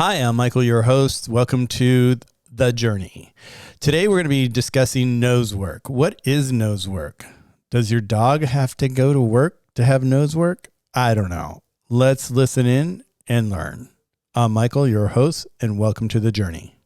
Hi, I'm Michael, your host. Welcome to The Journey. Today we're going to be discussing nose work. What is nose work? Does your dog have to go to work to have nose work? I don't know. Let's listen in and learn. I'm Michael, your host, and welcome to The Journey.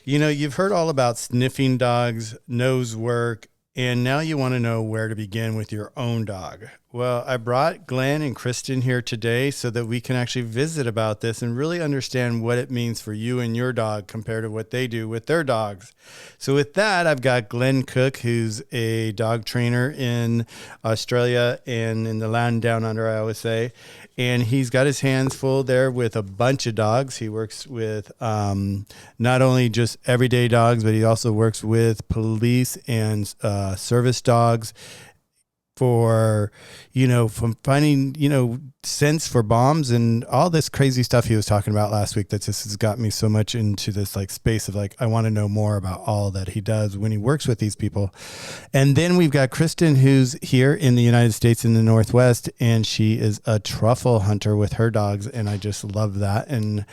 You know, you've heard all about sniffing dogs, nose work, and now you want to know where to begin with your own dog. Well, I brought Glenn and Kristen here today so that we can actually visit about this and really understand what it means for you and your dog compared to what they do with their dogs. So with that, I've got Glenn Cook, who's a dog trainer in Australia and in the land down under, I always say. And he's got his hands full there with a bunch of dogs. He works with not only just everyday dogs, but he also works with police and service dogs for, from finding, scents for bombs and all this crazy stuff he was talking about last week that just has got me so much into this space of I want to know more about all that he does when he works with these people. And then we've got Kristen, who's here in the United States in the Northwest, and she is a truffle hunter with her dogs. And I just love that. And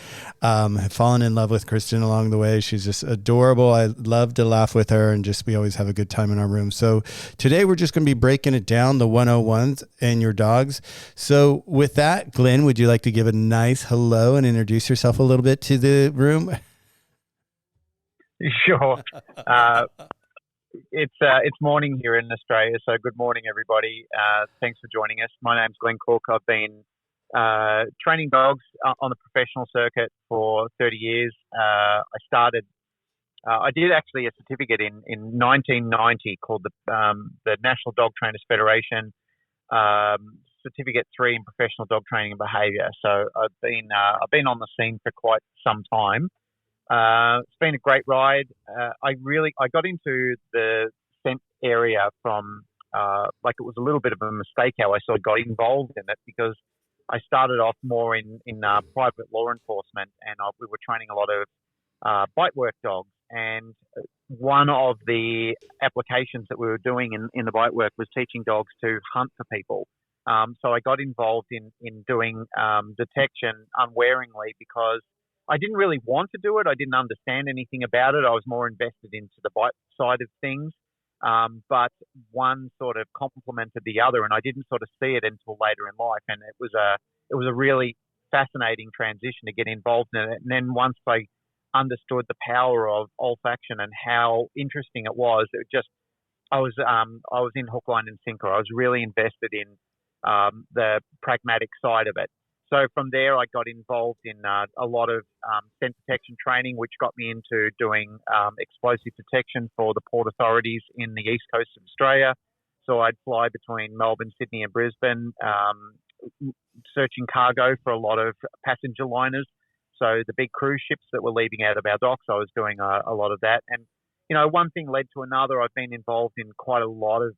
have fallen in love with Kristen along the way. She's just adorable. I love to laugh with her and we always have a good time in our room. So today we're just going to be breaking it down, the 101s and your dogs. So with that, Glenn, would you like to give a nice hello and introduce yourself a little bit to the room? Sure. It's morning here in Australia, so good morning, everybody. Thanks for joining us. My name's Glenn Cook. I've been training dogs on the professional circuit for 30 years. I did actually a certificate in 1990 called the National Dog Trainers Federation, Certificate 3 in Professional Dog Training and Behaviour. So I've been on the scene for quite some time. It's been a great ride. I got into the scent area from it was a little bit of a mistake how I sort of got involved in it, because I started off more in private law enforcement, and we were training a lot of bite work dogs. And one of the applications that we were doing in the bite work was teaching dogs to hunt for people. So I got involved in doing detection unwaringly, because I didn't really want to do it. I didn't understand anything about it. I was more invested into the bite side of things. But one sort of complemented the other, and I didn't sort of see it until later in life. And it was a really fascinating transition to get involved in it. And then once I understood the power of olfaction and how interesting it was, I was in hook, line, and sinker. I was really invested in the pragmatic side of it. So from there, I got involved in a lot of scent detection training, which got me into doing explosive detection for the port authorities in the east coast of Australia. So I'd fly between Melbourne, Sydney, and Brisbane, searching cargo for a lot of passenger liners. So the big cruise ships that were leaving out of our docks, I was doing a lot of that. And, one thing led to another. I've been involved in quite a lot of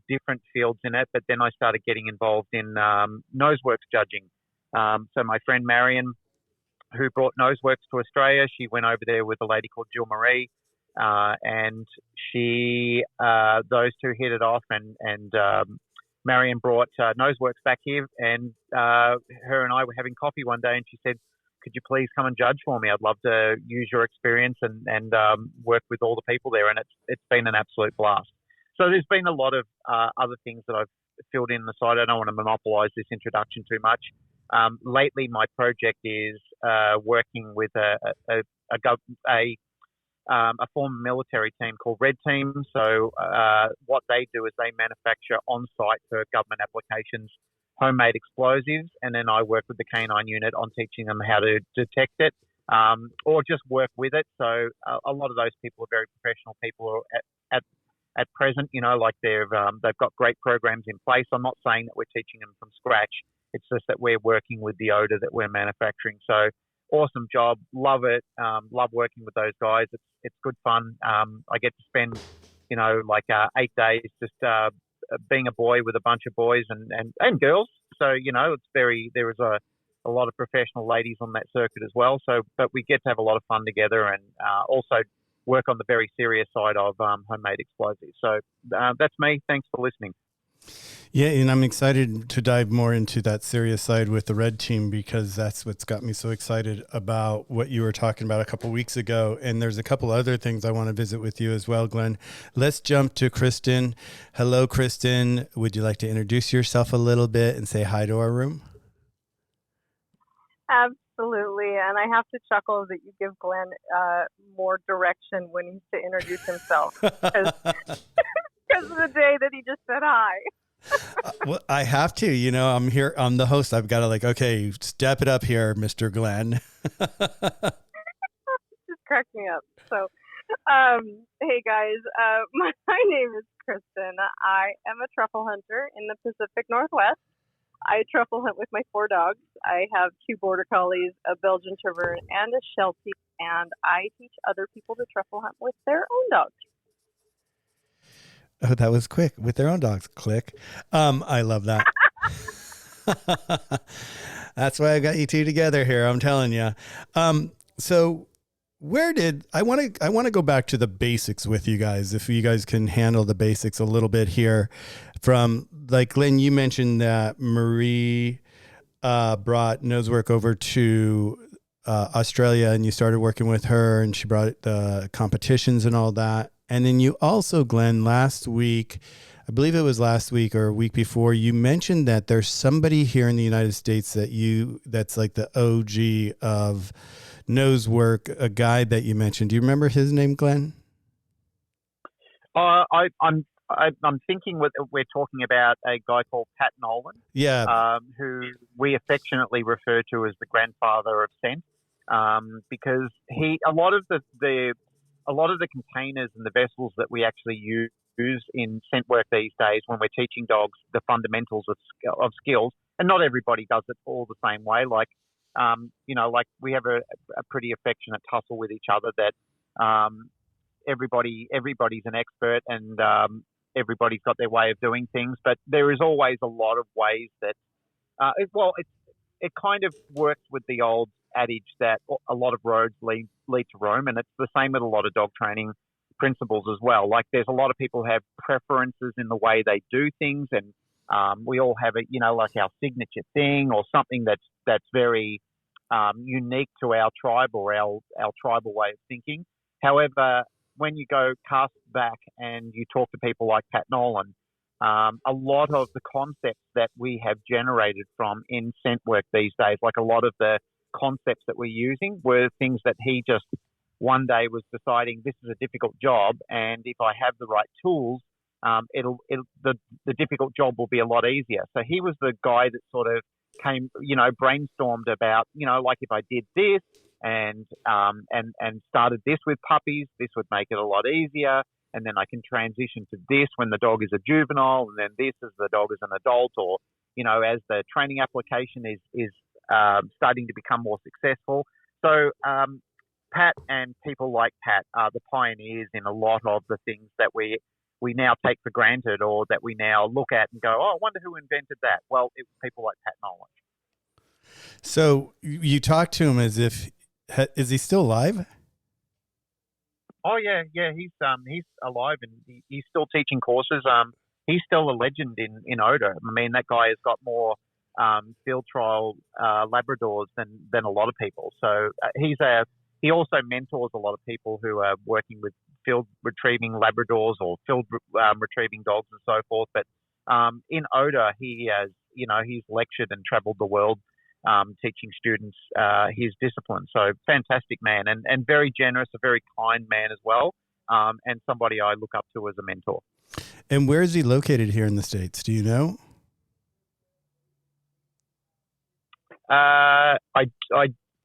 different fields in it, but then I started getting involved in noseworks judging. So my friend Marion, who brought Noseworks to Australia, she went over there with a lady called Jill Marie, and those two hit it off, and Marion brought Noseworks back here, and her and I were having coffee one day, and she said, "Could you please come and judge for me? I'd love to use your experience and work with all the people there," and it's been an absolute blast. So there's been a lot of other things that I've filled in the side. I don't want to monopolise this introduction too much. Lately, my project is working with a former military team called Red Team. So what they do is they manufacture on-site for government applications homemade explosives, and then I work with the canine unit on teaching them how to detect it, or just work with it. So a lot of those people are very professional people at present. They've got great programs in place. I'm not saying that we're teaching them from scratch. It's just that we're working with the odor that we're manufacturing. So awesome job. Love it. Love working with those guys. It's good fun. I get to spend, 8 days just being a boy with a bunch of boys and girls. So, there is a lot of professional ladies on that circuit as well. So, but we get to have a lot of fun together, and also work on the very serious side of homemade explosives. So that's me. Thanks for listening. Yeah, and I'm excited to dive more into that serious side with the red team because that's what's got me so excited about what you were talking about a couple weeks ago. And there's a couple other things I want to visit with you as well, Glenn. Let's jump to Kristen. Hello, Kristen. Would you like to introduce yourself a little bit and say hi to our room? Absolutely. And I have to chuckle that you give Glenn more direction when he's to introduce himself because of the day that he just said hi. Well, I have to, I'm here, I'm the host. I've got to okay, step it up here, Mr. Glenn. Just cracked me up. So, hey guys, my name is Kristen. I am a truffle hunter in the Pacific Northwest. I truffle hunt with my 4 dogs. I have 2 border collies, a Belgian Tervuren, and a Sheltie, and I teach other people to truffle hunt with their own dogs. Oh, that was quick. With their own dogs. Click. I love that. That's why I got you two together here. I'm telling you. So where did I want to go back to the basics with you guys, if you guys can handle the basics a little bit here from Glenn, you mentioned that Marie brought Nosework over to Australia and you started working with her and she brought the competitions and all that. And then you also, Glenn, last week, I believe it was last week or a week before, you mentioned that there's somebody here in the United States that's like the OG of Nosework, a guy that you mentioned. Do you remember his name, Glenn? I'm thinking we're talking about a guy called Pat Nolan. Yeah. Who we affectionately refer to as the grandfather of scent, because a lot of the containers and the vessels that we actually use in scent work these days when we're teaching dogs the fundamentals of skills, and not everybody does it all the same way. Like we have a pretty affectionate tussle with each other that everybody's an expert and everybody's got their way of doing things, but there is always a lot of ways that it kind of works with the old adage that a lot of roads lead to Rome, and it's the same with a lot of dog training principles as well. Like there's a lot of people have preferences in the way they do things, and we all have like our signature thing or something that's very unique to our tribe or our tribal way of thinking. However, when you go cast back and you talk to people like Pat Nolan, a lot of the concepts that we have generated from in scent work these days, like a lot of the concepts that we're using were things that he just one day was deciding this is a difficult job, and if I have the right tools, the difficult job will be a lot easier. So he was the guy that sort of came, brainstormed about, like if I did this and started this with puppies, this would make it a lot easier. And then I can transition to this when the dog is a juvenile, and then this as the dog is an adult, or, as the training application is starting to become more successful. So Pat and people like Pat are the pioneers in a lot of the things that we now take for granted, or that we now look at and go, oh, I wonder who invented that. Well, it was people like Pat Nolan. So you talk to him as if, is he still alive? Oh yeah, he's alive and he's still teaching courses. He's still a legend in Oda. I mean, that guy has got more field trial Labradors than a lot of people. So he also mentors a lot of people who are working with field retrieving Labradors or field retrieving dogs and so forth. But in Oda, he has he's lectured and travelled the world. Teaching students his discipline. So fantastic man and very generous, a very kind man as well, and somebody I look up to as a mentor. And where is he located here in the States? Do you know?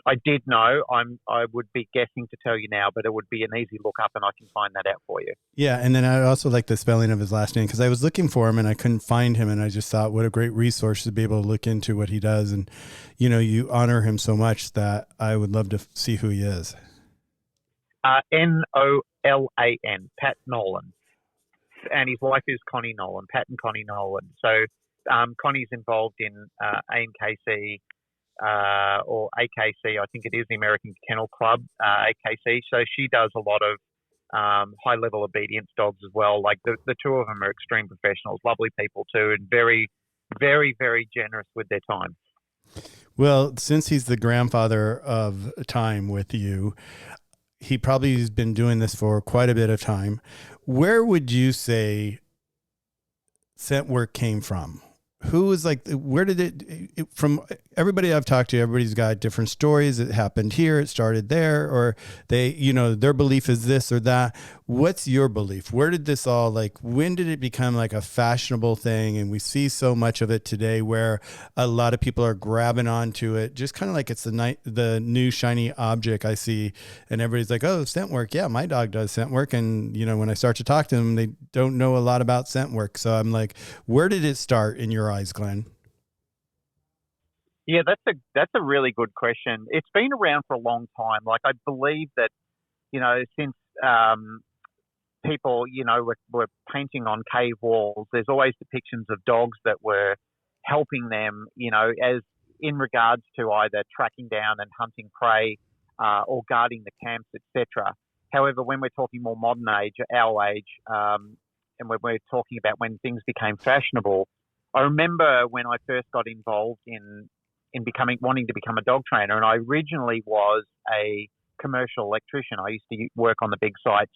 I did know. I would be guessing to tell you now, but it would be an easy look up, and I can find that out for you. Yeah, and then I also like the spelling of his last name because I was looking for him and I couldn't find him, and I just thought what a great resource to be able to look into what he does, and you honor him so much that I would love to see who he is. Nolan, Pat Nolan, and his wife is Connie Nolan, Pat and Connie Nolan. So Connie's involved in ANKC. Or AKC, I think it is the American Kennel Club, AKC. So she does a lot of high-level obedience dogs as well. Like the two of them are extreme professionals, lovely people too, and very, very, very generous with their time. Well, since he's the grandfather of time with you, he probably has been doing this for quite a bit of time. Where would you say scent work came from? Who was like, where did it from? Everybody I've talked to, everybody's got different stories. It happened here, it started there, or they, their belief is this or that. What's your belief? Where did this all, like, when did it become like a fashionable thing? And we see so much of it today where a lot of people are grabbing onto it, just kind of like it's the new shiny object I see. And everybody's like, oh, scent work. Yeah, my dog does scent work. And, when I start to talk to them, they don't know a lot about scent work. So I'm like, where did it start in your eyes, Glenn? Yeah, that's a really good question. It's been around for a long time. Like, I believe that, since people, were painting on cave walls, there's always depictions of dogs that were helping them, as in regards to either tracking down and hunting prey or guarding the camps, etc. However, when we're talking more modern age, our age, and when we're talking about when things became fashionable, I remember when I first got involved in wanting to become a dog trainer, and I originally was a commercial electrician. I used to work on the big sites,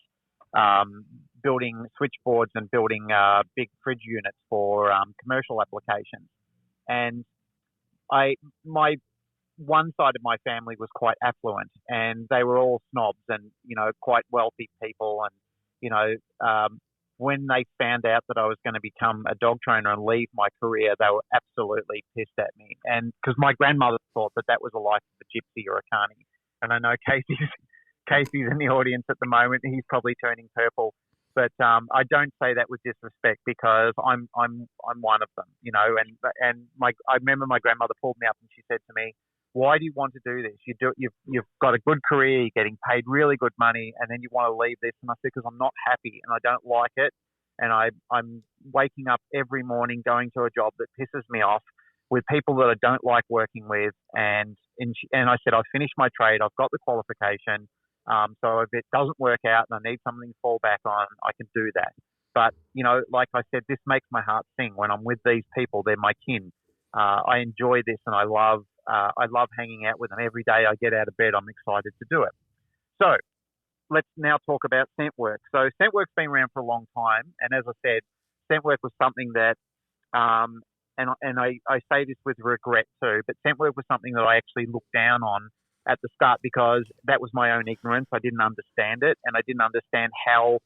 building switchboards and building big fridge units for commercial applications. And my one side of my family was quite affluent, and they were all snobs and quite wealthy people. And when they found out that I was going to become a dog trainer and leave my career, they were absolutely pissed at me. And because my grandmother thought that was a life of a gypsy or a carny. And I know Casey's in the audience at the moment. He's probably turning purple. But I don't say that with disrespect, because I'm one of them, And I remember my grandmother pulled me up and she said to me, "Why do you want to do this? You've got a good career, you're getting paid really good money, and then you want to leave this?" And I said, "Because I'm not happy and I don't like it, and I'm waking up every morning going to a job that pisses me off with people that I don't like working with." And I said, "I've finished my trade, I've got the qualification, so if it doesn't work out and I need something to fall back on, I can do that. But like I said, this makes my heart sing when I'm with these people. They're my kin. I enjoy this, and I love hanging out with them. Every day I get out of bed, I'm excited to do it." So let's now talk about scent work. So scent work's been around for a long time. And as I said, scent work was something that, and I say this with regret too, but scent work was something that I actually looked down on at the start, because that was my own ignorance. I didn't understand it, and I didn't understand how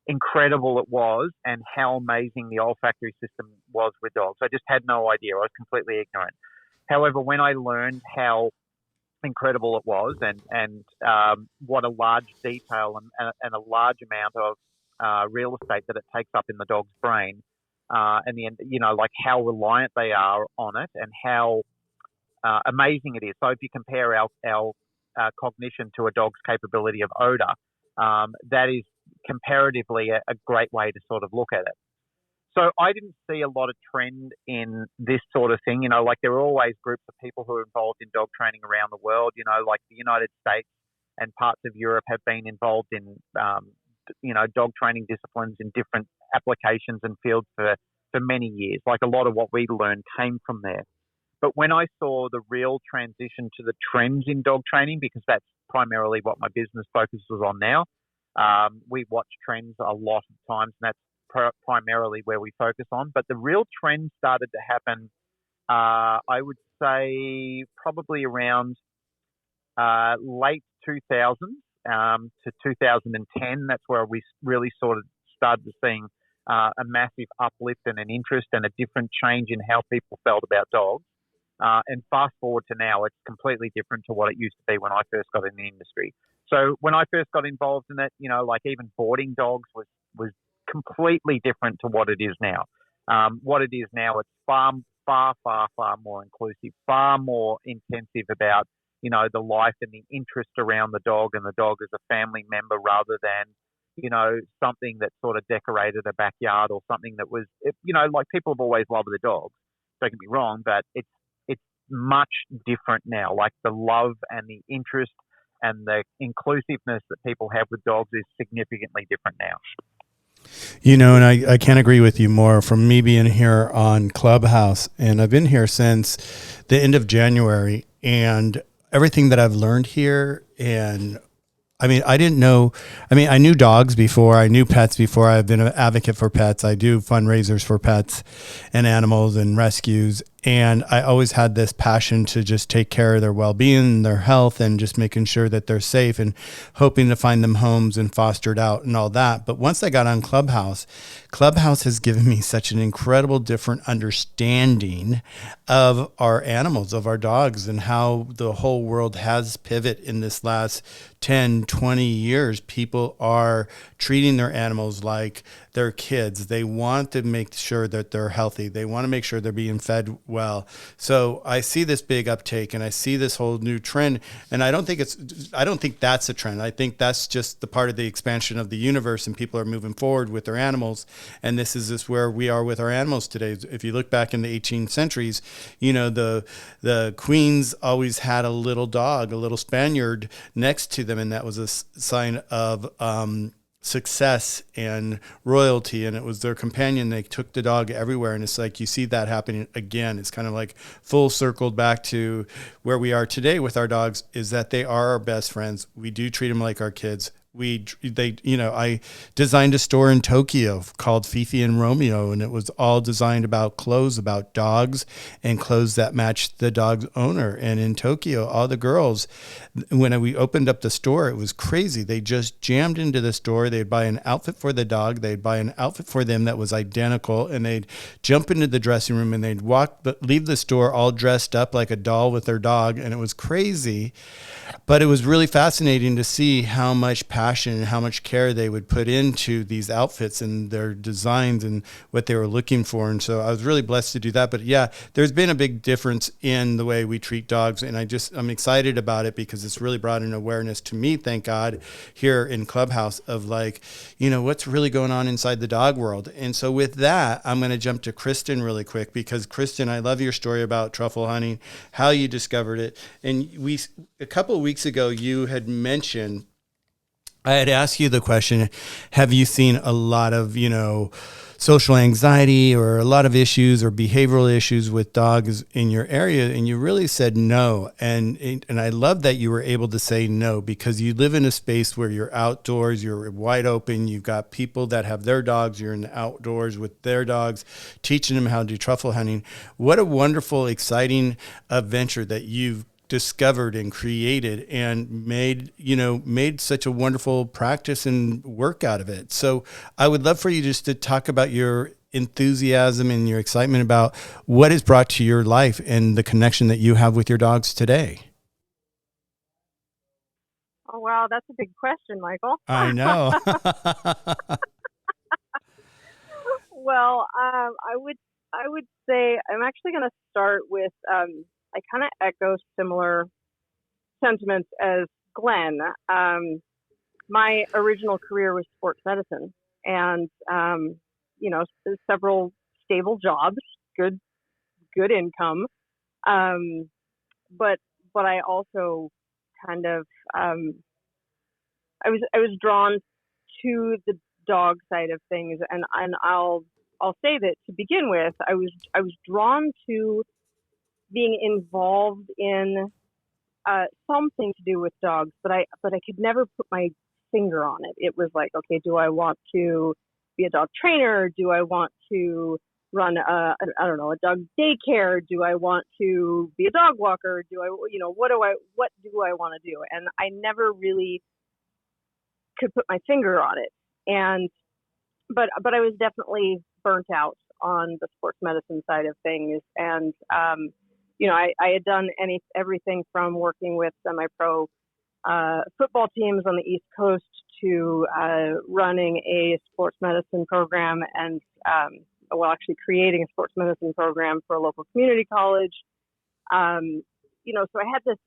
incredible it was and how amazing the olfactory system was with dogs. I just had no idea. I was completely ignorant. However, when I learned how incredible it was and what a large detail and a large amount of real estate that it takes up in the dog's brain, and like how reliant they are on it and how amazing it is. So if you compare our cognition to a dog's capability of odor, that is comparatively a great way to sort of look at it. So I didn't see a lot of trend in this sort of thing. Like there were always groups of people who are involved in dog training around the world. Like the United States and parts of Europe have been involved in, dog training disciplines in different applications and fields for many years. Like a lot of what we learned came from there. But when I saw the real transition to the trends in dog training, because that's primarily what my business focuses on now, we watch trends a lot of times, and that's primarily where we focus on. But the real trend started to happen, I would say, probably around late 2000s to 2010. That's where we really sort of started seeing a massive uplift and an interest and a different change in how people felt about dogs. And fast forward to now, it's completely different to what it used to be when I first got in the industry. So when I first got involved in it, like even boarding dogs was completely different to what it is now. What it is now, it's far, far, far, far more inclusive, far more intensive about, the life and the interest around the dog and the dog as a family member, rather than, something that sort of decorated a backyard or something that was, like people have always loved the dogs. Don't get me wrong, but it's much different now. Like the love and the interest and the inclusiveness that people have with dogs is significantly different now. And I can't agree with you more. From me being here on Clubhouse, and I've been here since the end of January, and everything that I've learned here, and I didn't know. I knew dogs before. I knew pets before. I've been an advocate for pets. I do fundraisers for pets and animals and rescues. And I always had this passion to just take care of their well-being, their health, and just making sure that they're safe and hoping to find them homes and fostered out and all that. But once I got on Clubhouse has given me such an incredible different understanding of our animals, of our dogs, and how the whole world has pivoted in this last 10, 20 years. People are treating their animals like their kids. They want to make sure that they're healthy. They want to make sure they're being fed well. So I see this big uptake, and I see this whole new trend. And I don't think that's a trend. I think that's just the part of the expansion of the universe, and people are moving forward with their animals. And this is where we are with our animals today. If you look back in the 18th centuries, the queens always had a little dog, a little Spaniard next to them, and that was a sign of success and royalty, and it was their companion. They took the dog everywhere, and it's like you see that happening again. It's kind of like full circled back to where we are today with our dogs, is that they are our best friends. We do treat them like our kids. I designed a store in Tokyo called Fifi and Romeo, and it was all designed about clothes, about dogs, and clothes that matched the dog's owner. And in Tokyo, all the girls, when we opened up the store, it was crazy. They just jammed into the store. They'd buy an outfit for the dog. They'd buy an outfit for them that was identical, and they'd jump into the dressing room, and they'd leave the store all dressed up like a doll with their dog. And it was crazy. But it was really fascinating to see how much passion and how much care they would put into these outfits and their designs and what they were looking for. And so I was really blessed to do that. But yeah, there's been a big difference in the way we treat dogs. And I'm excited about it because it's really brought an awareness to me, thank God, here in Clubhouse of what's really going on inside the dog world. And so with that, I'm going to jump to Kristen really quick, because Kristen, I love your story about truffle hunting, how you discovered it. And a couple of weeks ago, you had mentioned, I had asked you the question, have you seen a lot of, social anxiety or a lot of issues or behavioral issues with dogs in your area? And you really said no. And I love that you were able to say no, because you live in a space where you're outdoors, you're wide open. You've got people that have their dogs. You're in the outdoors with their dogs, teaching them how to do truffle hunting. What a wonderful, exciting adventure that you've discovered and created and made such a wonderful practice and work out of it. So I would love for you just to talk about your enthusiasm and your excitement about what is brought to your life and the connection that you have with your dogs today. Oh, wow. That's a big question, Michael. I know. Well, I would say I'm actually going to start with, I kind of echo similar sentiments as Glenn. My original career was sports medicine, and several stable jobs, good income. But I also kind of I was drawn to the dog side of things, and I'll say that to begin with, I was drawn to being involved in something to do with dogs, but I could never put my finger on it. It was like, okay, do I want to be a dog trainer? Do I want to run a dog daycare? Do I want to be a dog walker? What do I want to do? And I never really could put my finger on it. And but I was definitely burnt out on the sports medicine side of things, and I had done everything from working with semi-pro football teams on the East Coast to running a sports medicine program and, actually creating a sports medicine program for a local community college. So I had this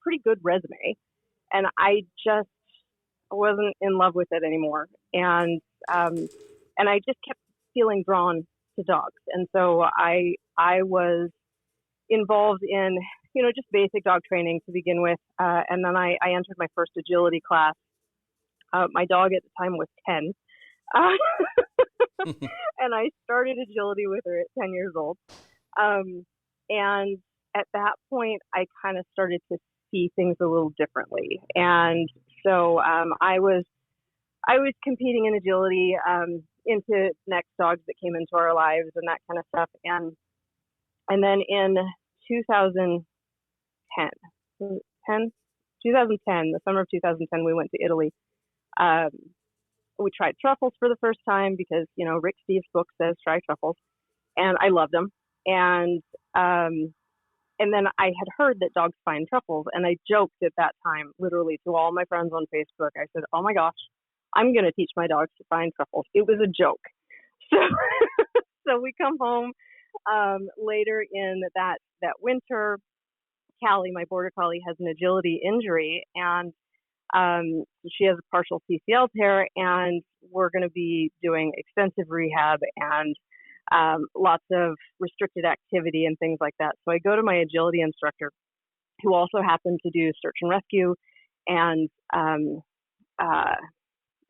pretty good resume, and I just wasn't in love with it anymore. And I just kept feeling drawn to dogs. And so I was involved in just basic dog training to begin with. And then I entered my first agility class. My dog at the time was 10. And I started agility with her at 10 years old. And at that point, I kind of started to see things a little differently. And so I was competing in agility into next dogs that came into our lives and that kind of stuff. And then in 2010, the summer of 2010, we went to Italy. We tried truffles for the first time because, Rick Steves' book says try truffles, and I loved them. And then I had heard that dogs find truffles, and I joked at that time, literally to all my friends on Facebook. I said, "Oh my gosh, I'm going to teach my dogs to find truffles." It was a joke. So we come home later in that winter. Callie, my border collie, has an agility injury, and she has a partial CCL tear, and we're going to be doing extensive rehab and lots of restricted activity and things like that. So I go to my agility instructor, who also happened to do search and rescue and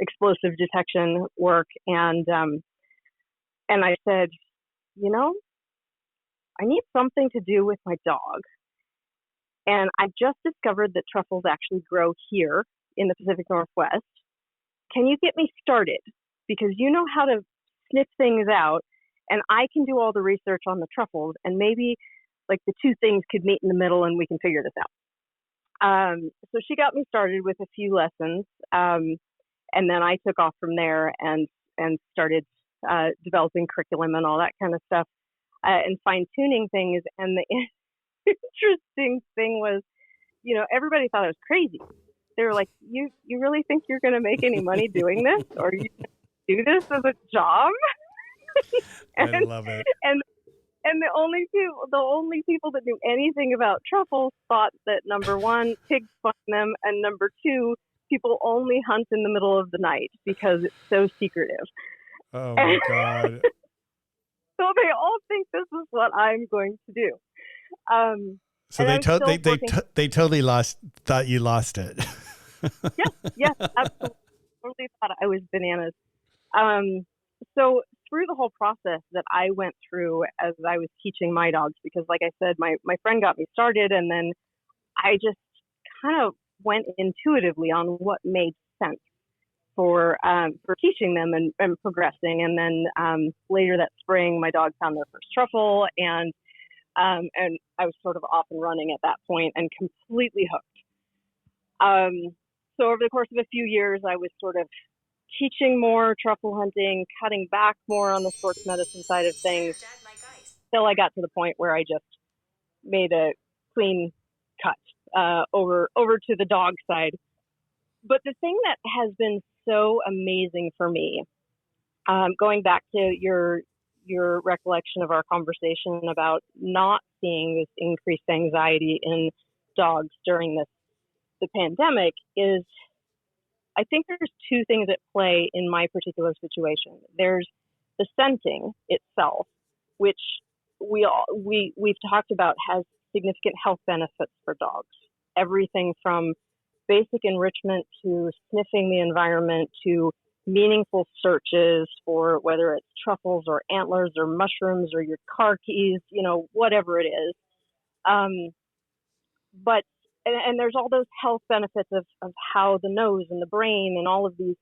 explosive detection work, and I said, I need something to do with my dog. And I just discovered that truffles actually grow here in the Pacific Northwest. Can you get me started? Because you know how to sniff things out, and I can do all the research on the truffles, and maybe like the two things could meet in the middle and we can figure this out. So she got me started with a few lessons, and then I took off from there and started developing curriculum and all that kind of stuff, and fine-tuning things. And the interesting thing was, everybody thought I was crazy. They were like, you really think you're going to make any money doing this? Or you do this as a job? I love it. And the only people that knew anything about truffles thought that, number one, pigs find them, and number two, people only hunt in the middle of the night because it's so secretive. Oh my God. So they all think this is what I'm going to do. So they totally thought you lost it. Yes, absolutely. Totally thought I was bananas. So through the whole process that I went through as I was teaching my dogs, because like I said, my friend got me started, and then I just kind of went intuitively on what made sense for teaching them and progressing. And then later that spring, my dog found their first truffle, and I was sort of off and running at that point and completely hooked. So over the course of a few years, I was sort of teaching more truffle hunting, cutting back more on the sports medicine side of things, till I got to the point where I just made a clean cut over to the dog side. But the thing that has been so amazing for me, going back to your recollection of our conversation about not seeing this increased anxiety in dogs during the pandemic, is I think there's two things at play in my particular situation. There's the scenting itself, which we've talked about has significant health benefits for dogs. Everything from basic enrichment to sniffing the environment to meaningful searches for whether it's truffles or antlers or mushrooms or your car keys, whatever it is. But there's all those health benefits of how the nose and the brain and all of these,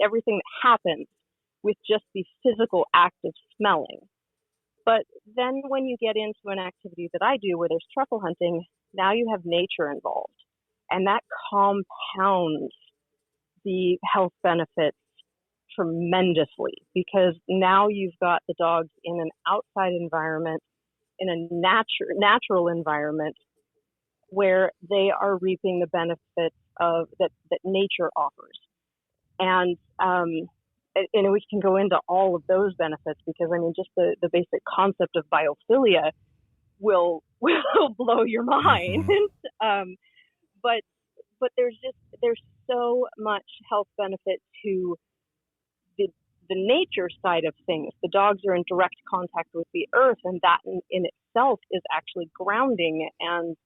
everything that happens with just the physical act of smelling. But then when you get into an activity that I do where there's truffle hunting, now you have nature involved, and that compounds the health benefits tremendously, because now you've got the dogs in an outside environment, in a natural environment, where they are reaping the benefits of that nature offers. And we can go into all of those benefits, because just the basic concept of biophilia will blow your mind. But there's so much health benefit to the nature side of things. The dogs are in direct contact with the earth, and that in itself is actually grounding, and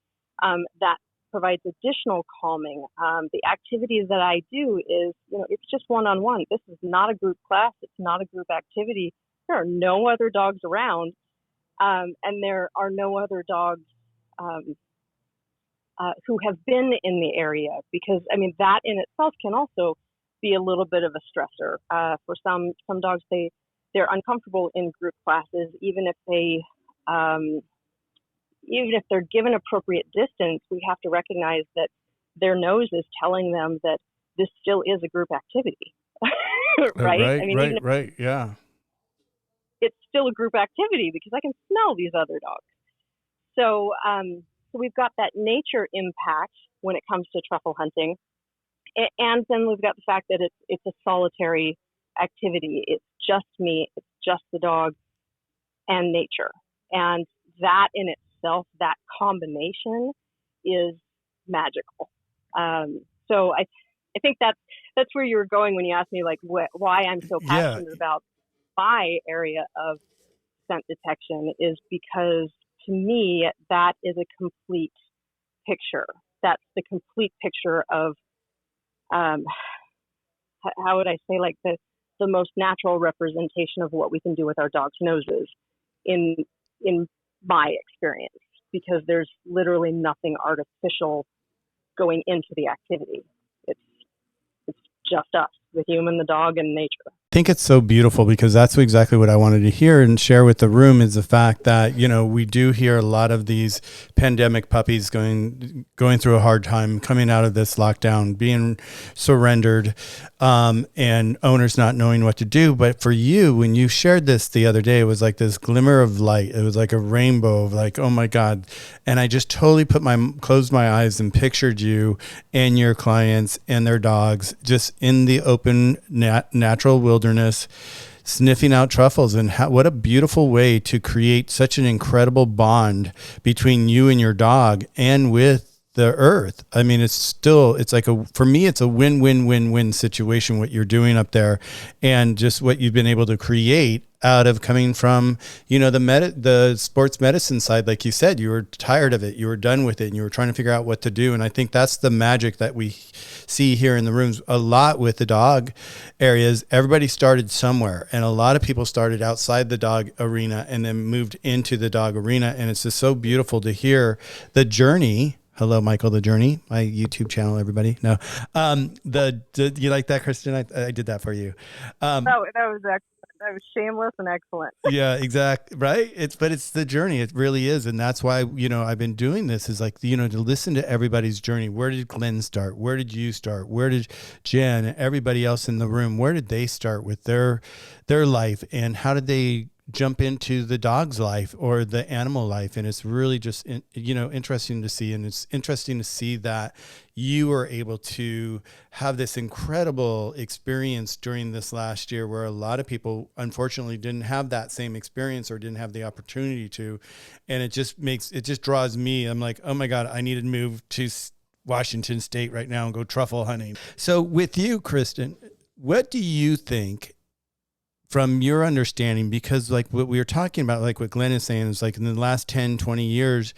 that provides additional calming. The activities that I do is, it's just one-on-one. This is not a group class. It's not a group activity. There are no other dogs around, and there are no other dogs who have been in the area, because that in itself can also be a little bit of a stressor. For some dogs, they're uncomfortable in group classes, even if they're given appropriate distance. We have to recognize that their nose is telling them that this still is a group activity, right? Right. Yeah. It's still a group activity because I can smell these other dogs. So we've got that nature impact when it comes to truffle hunting. And then we've got the fact that it's a solitary activity. It's just me, it's just the dog and nature. And that in itself, that combination is magical. So I think that's where you were going when you asked me, like, why I'm so passionate about my area of scent detection, is because to me, that is a complete picture. That's the complete picture of, how would I say, like the most natural representation of what we can do with our dogs' noses in my experience, because there's literally nothing artificial going into the activity. It's just us, the human, the dog, and nature. I think it's so beautiful, because that's exactly what I wanted to hear and share with the room, is the fact that, we do hear a lot of these pandemic puppies going through a hard time, coming out of this lockdown, being surrendered, and owners not knowing what to do. But for you, when you shared this the other day, it was like this glimmer of light. It was like a rainbow of like, oh my God. And I just totally closed my eyes and pictured you and your clients and their dogs just in the open natural wilderness, sniffing out truffles. And what a beautiful way to create such an incredible bond between you and your dog and with the earth. For me, it's a win-win-win-win situation, what you're doing up there, and just what you've been able to create out of coming from, the sports medicine side. Like you said, you were tired of it, you were done with it, and you were trying to figure out what to do. And I think that's the magic that we see here in the rooms a lot with the dog areas. Everybody started somewhere, and a lot of people started outside the dog arena and then moved into the dog arena. And it's just so beautiful to hear the journey. Hello, Michael, the journey, my YouTube channel, everybody. No, you like that, Kristen? I did that for you. That was excellent. That was shameless and excellent. Yeah, exactly. Right. But it's the journey. It really is. And that's why, I've been doing this, is like, to listen to everybody's journey. Where did Glenn start? Where did you start? Where did Jen and everybody else in the room, where did they start with their life, and how did they jump into the dog's life or the animal life? And it's really just, interesting to see. And it's interesting to see that you were able to have this incredible experience during this last year, where a lot of people unfortunately didn't have that same experience or didn't have the opportunity to. And it just draws me. I'm like, oh my God, I need to move to Washington State right now and go truffle hunting. So with you, Kristen, what do you think, from your understanding, because like what we were talking about, like what Glenn is saying, is like in the last 10, 20 years,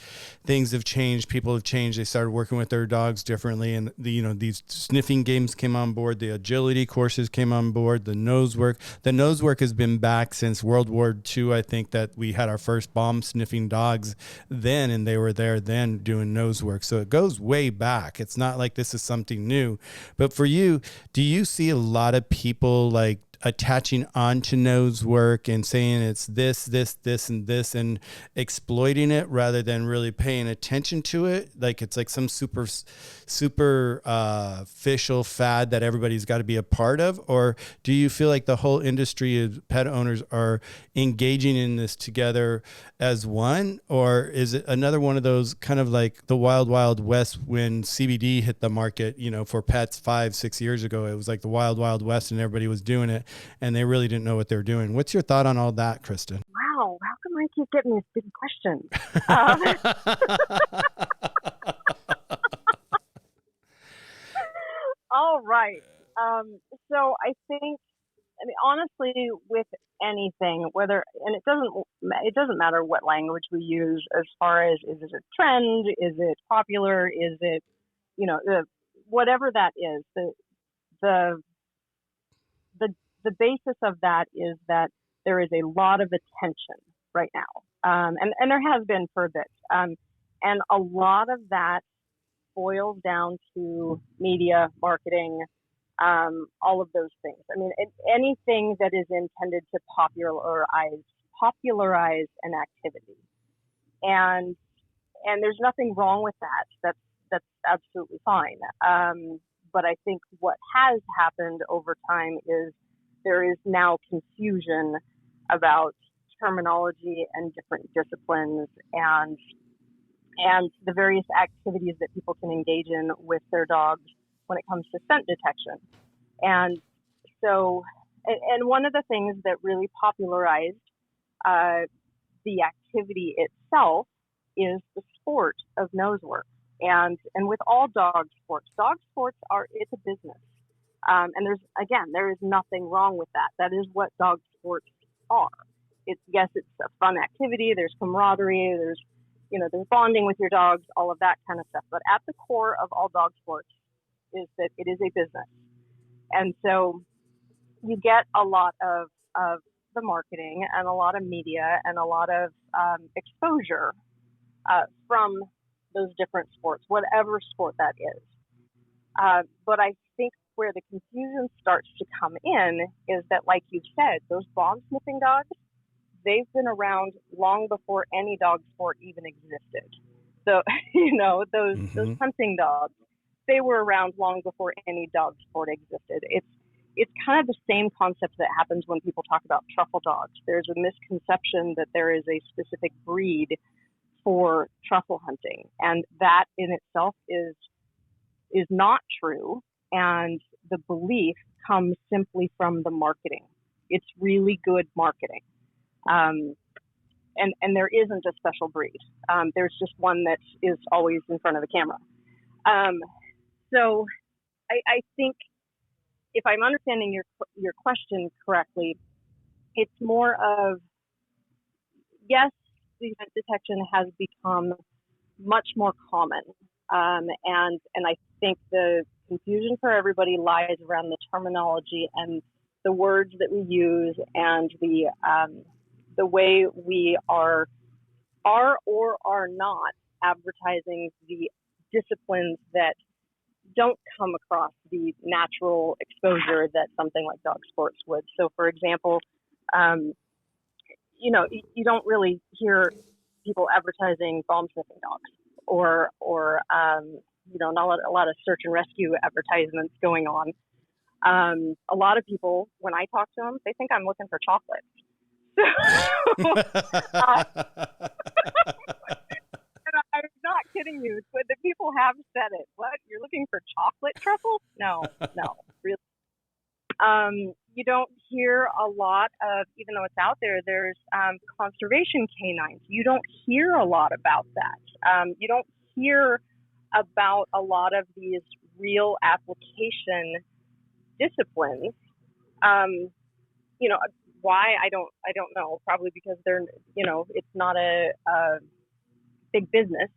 things have changed. People have changed. They started working with their dogs differently. And these sniffing games came on board. The agility courses came on board. The nose work has been back since World War II. I think that we had our first bomb sniffing dogs then, and they were there then doing nose work. So it goes way back. It's not like this is something new. But for you, do you see a lot of people like attaching on to nose work and saying it's this, and this, and exploiting it rather than really paying attention to it? Like it's like some super official fad that everybody's got to be a part of? Or do you feel like the whole industry of pet owners are engaging in this together as one? Or is it another one of those kind of like the wild, wild west when CBD hit the market, for pets 5-6 years ago? It was like the wild, wild west and everybody was doing it and they really didn't know what they were doing. What's your thought on all that, Kristen? Wow. How come I keep getting these big questions? All right. So I think, honestly, with anything, and it doesn't matter what language we use as far as, is it a trend, is it popular, is it, whatever that is, the the basis of that is that there is a lot of attention right now, and there has been for a bit, and a lot of that boils down to media, marketing, all of those things. I mean, anything that is intended to popularize an activity, and there's nothing wrong with that. That's absolutely fine. But I think what has happened over time is there is now confusion about terminology and different disciplines and the various activities that people can engage in with their dogs when it comes to scent detection. And so, and one of the things that really popularized the activity itself is the sport of nose work. And with all dog sports it's a business. And there is nothing wrong with that. That is what dog sports are. It's a fun activity. There's camaraderie. There's bonding with your dogs, all of that kind of stuff. But at the core of all dog sports is that it is a business. And so you get a lot of the marketing and a lot of media and a lot of exposure from those different sports, whatever sport that is. But I think where the confusion starts to come in is that, like you said, those bomb sniffing dogs, they've been around long before any dog sport even existed. So, those hunting dogs, they were around long before any dog sport existed. It's kind of the same concept that happens when people talk about truffle dogs. There's a misconception that there is a specific breed for truffle hunting, and that in itself is not true. And the belief comes simply from the marketing. It's really good marketing. And there isn't a special breed. There's just one that is always in front of the camera. So I think, if I'm understanding your question correctly, it's more of, yes, the scent detection has become much more common. And I think the confusion for everybody lies around the terminology and the words that we use and the way we are or are not advertising the disciplines that don't come across the natural exposure that something like dog sports would. So, for example, you don't really hear people advertising bomb sniffing dogs or not a lot of search and rescue advertisements going on. A lot of people, when I talk to them, they think I'm looking for chocolate. And I'm not kidding you, but the people have said it. What? You're looking for chocolate truffles? No, really. You don't hear a lot of, even though it's out there, there's conservation canines. You don't hear a lot about that. You don't hear about a lot of these real application disciplines. Why? I don't know. Probably because they're, it's not a big business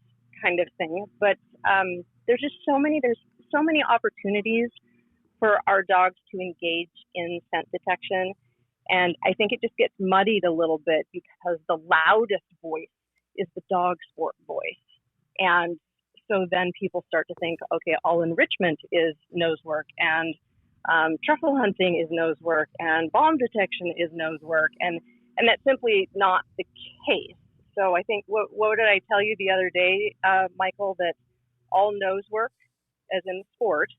kind of thing. But there's so many opportunities for our dogs to engage in scent detection. And I think it just gets muddied a little bit because the loudest voice is the dog sport voice. And so then people start to think, okay, all enrichment is nose work, and truffle hunting is nose work, and bomb detection is nose work. And that's simply not the case. So I think, what did I tell you the other day, Michael, that all nose work, as in sport,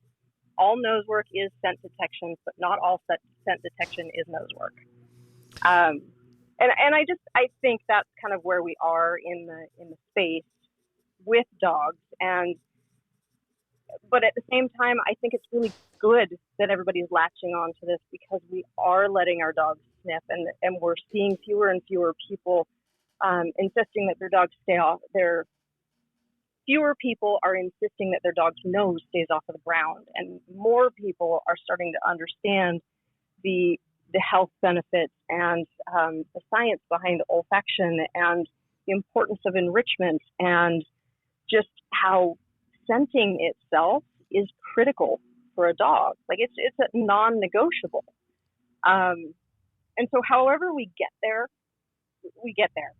all nose work is scent detection, but not all scent detection is nose work. And I think that's kind of where we are in the space with dogs. But at the same time, I think it's really good that everybody's latching on to this, because we are letting our dogs sniff, and we're seeing fewer and fewer people insisting that their dogs stay off. Fewer people are insisting that their dog's nose stays off of the ground, and more people are starting to understand the the health benefits and the science behind olfaction and the importance of enrichment and just how scenting itself is critical for a dog. Like it's a non-negotiable. And so however we get there,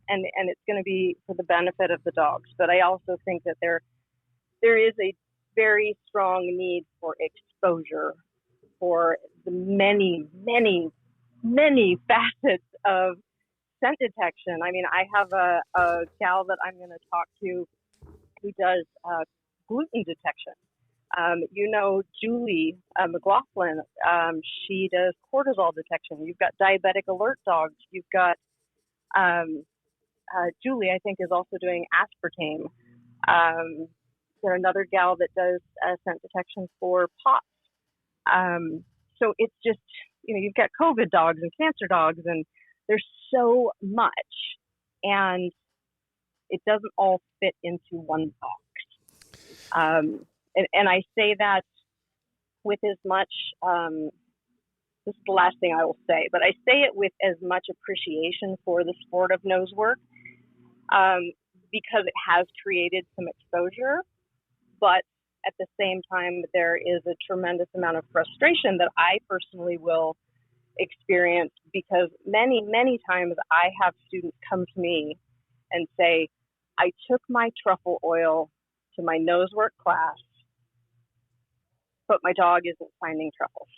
and it's going to be for the benefit of the dogs. But I also think that there is a very strong need for exposure for the many, many, many facets of scent detection. I mean, I have a gal that I'm going to talk to who does gluten detection. Julie McLaughlin, she does cortisol detection. You've got diabetic alert dogs. You've got Julie, I think, is also doing aspartame. There's another gal that does scent detection for POTS. So it's just, you've got COVID dogs and cancer dogs, and there's so much, and it doesn't all fit into one box. And I say that with as much, this is the last thing I will say, but I say it with as much appreciation for the sport of nose work, because it has created some exposure, but at the same time, there is a tremendous amount of frustration that I personally will experience, because many, many times I have students come to me and say, I took my truffle oil to my nose work class, but my dog isn't finding truffles.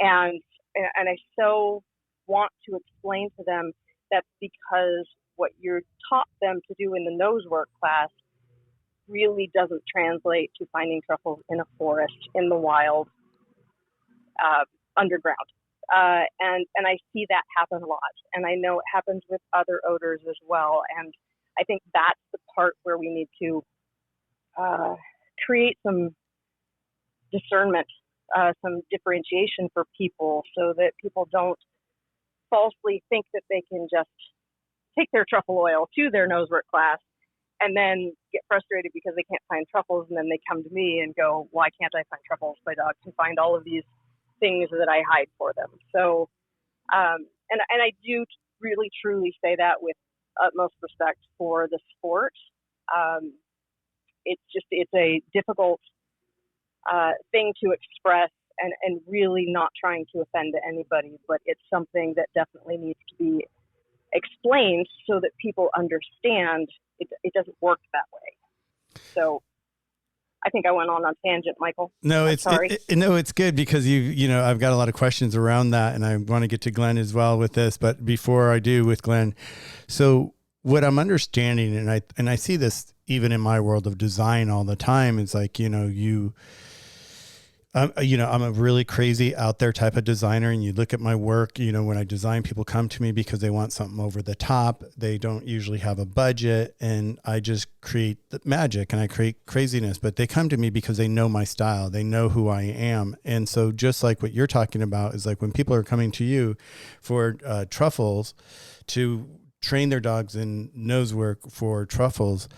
And I so want to explain to them that's because what you're taught them to do in the nose work class really doesn't translate to finding truffles in a forest, in the wild, underground. And I see that happen a lot. And I know it happens with other odors as well. And I think that's the part where we need to create some discernment, some differentiation for people, so that people don't falsely think that they can just take their truffle oil to their nosework class and then get frustrated because they can't find truffles, and then they come to me and go, why can't I find truffles? My dog can find all of these things that I hide for them. So, and I do really truly say that with utmost respect for the sport. It's a difficult thing to express, and really not trying to offend anybody, but it's something that definitely needs to be explained so that people understand it doesn't work that way. So I think I went on a tangent, Michael. No, sorry. It's good, because I've got a lot of questions around that, and I want to get to Glenn as well with this. But before I do with Glenn, so what I'm understanding, and I see this even in my world of design all the time, is like, I'm a really crazy out there type of designer, and you look at my work, when I design, people come to me because they want something over the top. They don't usually have a budget, and I just create the magic and I create craziness, but they come to me because they know my style. They know who I am. And so just like what you're talking about is like when people are coming to you for truffles, to train their dogs in nose work for truffles.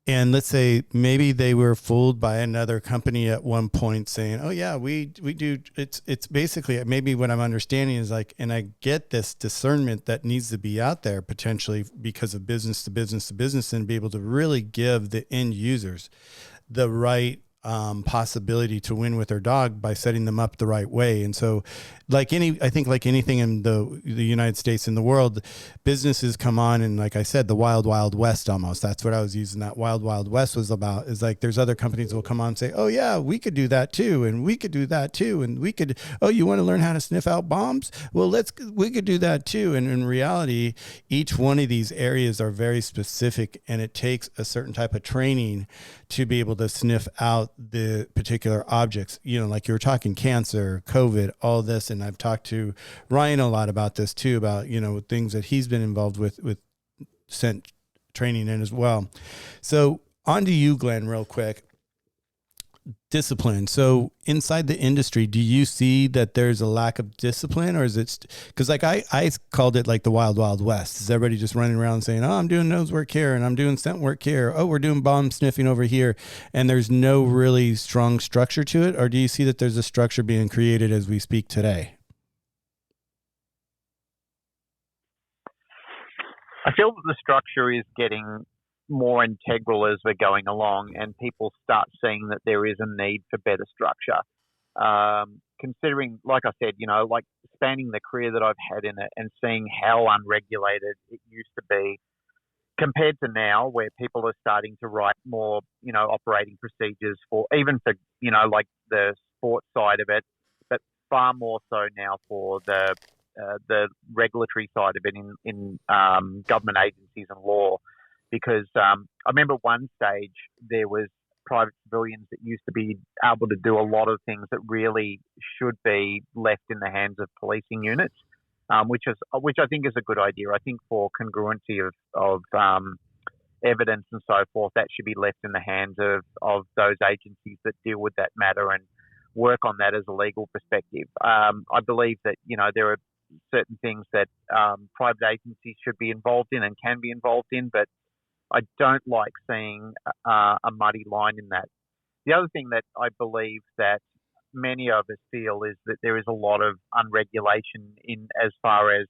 And let's say maybe they were fooled by another company at one point saying, oh yeah, we do. It's basically, maybe what I'm understanding is like, and I get this discernment that needs to be out there potentially because of business to business to business, and be able to really give the end users the right possibility to win with their dog by setting them up the right way. And so I think like anything in the United States and the world, businesses come on, and like I said, the wild, wild west almost, that's what I was using that wild, wild west was about, is like, there's other companies that will come on and say, oh yeah, we could do that too. And we could do that too. And we could, oh, you want to learn how to sniff out bombs? Well, we could do that too. And in reality, each one of these areas are very specific, and it takes a certain type of training to be able to sniff out the particular objects, like you were talking cancer, COVID, all this. And I've talked to Ryan a lot about this too, about, things that he's been involved with scent training in as well. So on to you, Glenn, real quick. Discipline. So inside the industry, do you see that there's a lack of discipline, or is it because like I called it like the wild, wild west? Is everybody just running around saying, oh, I'm doing nose work here and I'm doing scent work here. Oh, we're doing bomb sniffing over here. And there's no really strong structure to it. Or do you see that there's a structure being created as we speak today? I feel that the structure is getting more integral as we're going along, and people start seeing that there is a need for better structure. Considering, like I said, like spanning the career that I've had in it and seeing how unregulated it used to be compared to now, where people are starting to write more, operating procedures for even for, like the sports side of it, but far more so now for the regulatory side of it in government agencies and law. Because I remember one stage there was private civilians that used to be able to do a lot of things that really should be left in the hands of policing units, which I think is a good idea. I think for congruency of evidence and so forth, that should be left in the hands of those agencies that deal with that matter and work on that as a legal perspective. I believe that there are certain things that private agencies should be involved in and can be involved in, but I don't like seeing a muddy line in that. The other thing that I believe that many of us feel is that there is a lot of unregulation in as far as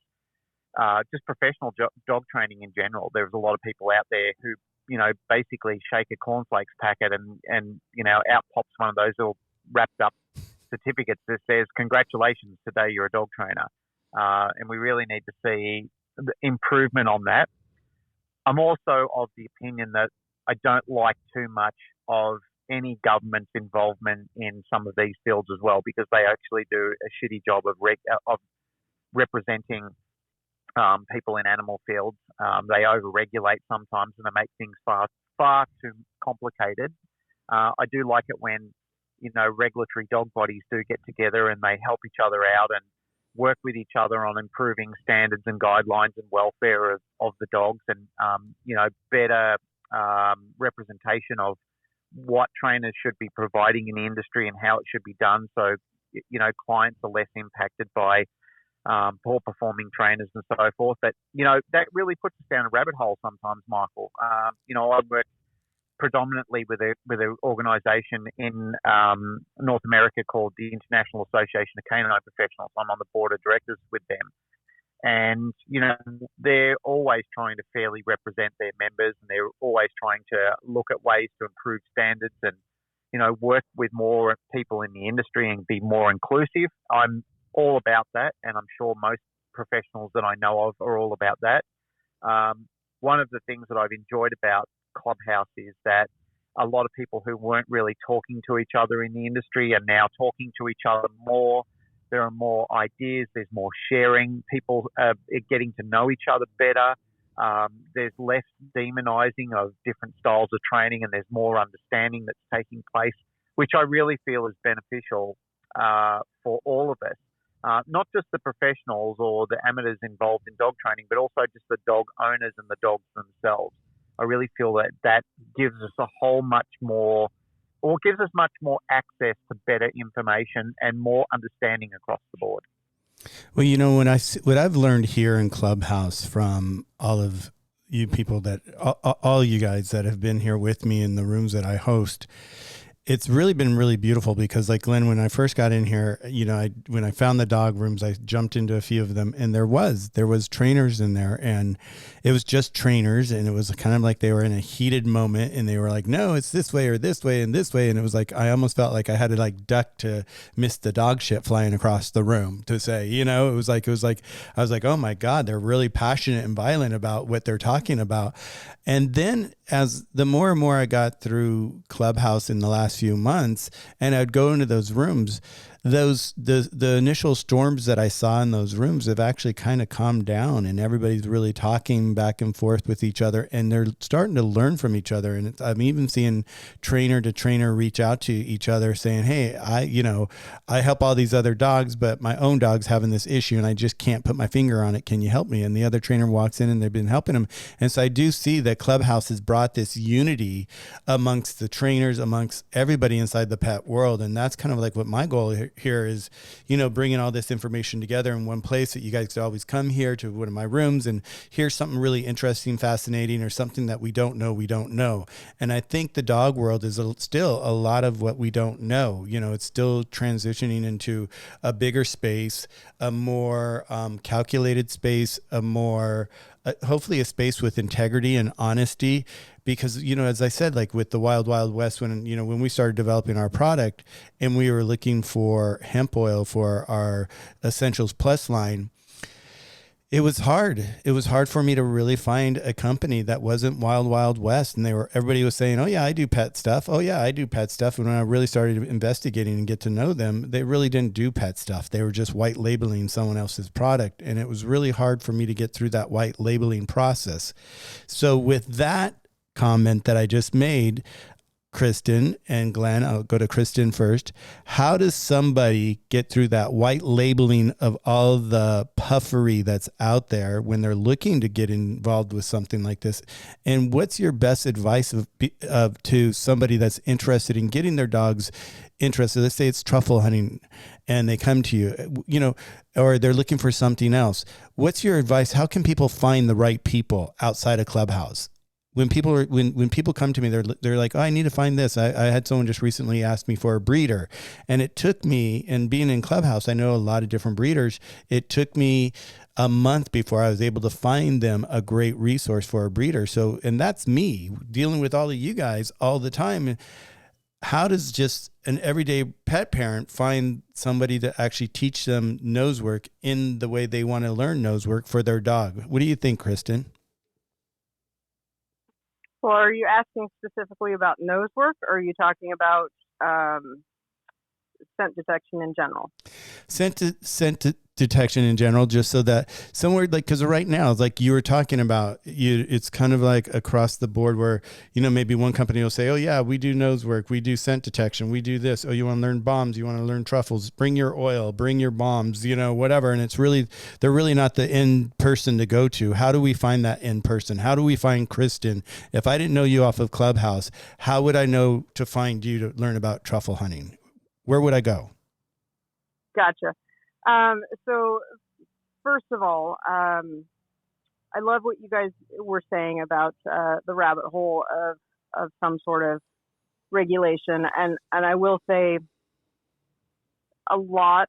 just professional dog training in general. There's a lot of people out there who, basically shake a cornflakes packet and out pops one of those all wrapped up certificates that says, "Congratulations, today you're a dog trainer." And we really need to see the improvement on that. I'm also of the opinion that I don't like too much of any government's involvement in some of these fields as well, because they actually do a shitty job of representing people in animal fields. They over-regulate sometimes and they make things far too complicated. I do like it when, regulatory dog bodies do get together and they help each other out and work with each other on improving standards and guidelines and welfare of the dogs and, better representation of what trainers should be providing in the industry and how it should be done. So, clients are less impacted by poor performing trainers and so forth. But, that really puts us down a rabbit hole sometimes, Michael. I work predominantly with an organisation in North America called the International Association of Canine Professionals. I'm on the board of directors with them. And, they're always trying to fairly represent their members and they're always trying to look at ways to improve standards and, work with more people in the industry and be more inclusive. I'm all about that, and I'm sure most professionals that I know of are all about that. One of the things that I've enjoyed about Clubhouse is that a lot of people who weren't really talking to each other in the industry are now talking to each other more. There are more ideas, there's more sharing, people are getting to know each other better. There's less demonizing of different styles of training and there's more understanding that's taking place, which I really feel is beneficial for all of us. Not just the professionals or the amateurs involved in dog training, but also just the dog owners and the dogs themselves. I really feel that gives us gives us much more access to better information and more understanding across the board. Well, what I've learned here in Clubhouse from all of you people all you guys that have been here with me in the rooms that I host, it's really been really beautiful because, like Glenn, when I first got in here, when I found the dog rooms, I jumped into a few of them, and there was trainers in there, and it was just trainers, and it was kind of like they were in a heated moment, and they were like, "No, it's this way or this way and this way," and it was like I almost felt like I had to duck to miss the dog shit flying across the room to say, it was like I was like, oh my God, they're really passionate and violent about what they're talking about. And then as the more and more I got through Clubhouse in the last few months, and I'd go into those rooms, the initial storms that I saw in those rooms have actually kind of calmed down, and everybody's really talking back and forth with each other, and they're starting to learn from each other. And I'm even seeing trainer to trainer reach out to each other saying, "Hey, I help all these other dogs, but my own dog's having this issue and I just can't put my finger on it. Can you help me?" And the other trainer walks in and they've been helping him. And so I do see that Clubhouse has brought this unity amongst the trainers, amongst everybody inside the pet world. And that's kind of like what my goal here is, bringing all this information together in one place, that you guys could always come here to one of my rooms and hear something really interesting, fascinating, or something that we don't know. And I think the dog world is still a lot of what we don't know. It's still transitioning into a bigger space, a more calculated space, a more hopefully a space with integrity and honesty, because, as I said, like with the Wild Wild West, when we started developing our product and we were looking for hemp oil for our Essentials Plus line, it was hard. It was hard for me to really find a company that wasn't Wild Wild West. And everybody was saying, oh yeah, I do pet stuff. Oh yeah, I do pet stuff. And when I really started investigating and get to know them, they really didn't do pet stuff. They were just white labeling someone else's product. And it was really hard for me to get through that white labeling process. So with that comment that I just made, Kristen and Glenn, I'll go to Kristen first. How does somebody get through that white labeling of all the puffery that's out there when they're looking to get involved with something like this? And what's your best advice to somebody that's interested in getting their dogs interested? Let's say it's truffle hunting and they come to you, or they're looking for something else. What's your advice? How can people find the right people outside a clubhouse? When people come to me, they're like, oh, I need to find this. I had someone just recently ask me for a breeder, and it took me, and being in Clubhouse, I know a lot of different breeders. It took me a month before I was able to find them a great resource for a breeder. So, and that's me dealing with all of you guys all the time. How does just an everyday pet parent find somebody to actually teach them nose work in the way they want to learn nose work for their dog? What do you think, Kristen? Well, are you asking specifically about nose work, or are you talking about scent detection in general? Scent detection in general, just so that somewhere, like, because right now, it's like you were talking about, it's kind of like across the board where, maybe one company will say, oh yeah, we do nose work, we do scent detection, we do this. Oh, you want to learn bombs, you want to learn truffles, bring your oil, bring your bombs, whatever. And they're really not the end person to go to. How do we find that end person? How do we find Kristen? If I didn't know you off of Clubhouse, how would I know to find you to learn about truffle hunting? Where would I go? Gotcha. So first of all, I love what you guys were saying about the rabbit hole of some sort of regulation, and I will say a lot,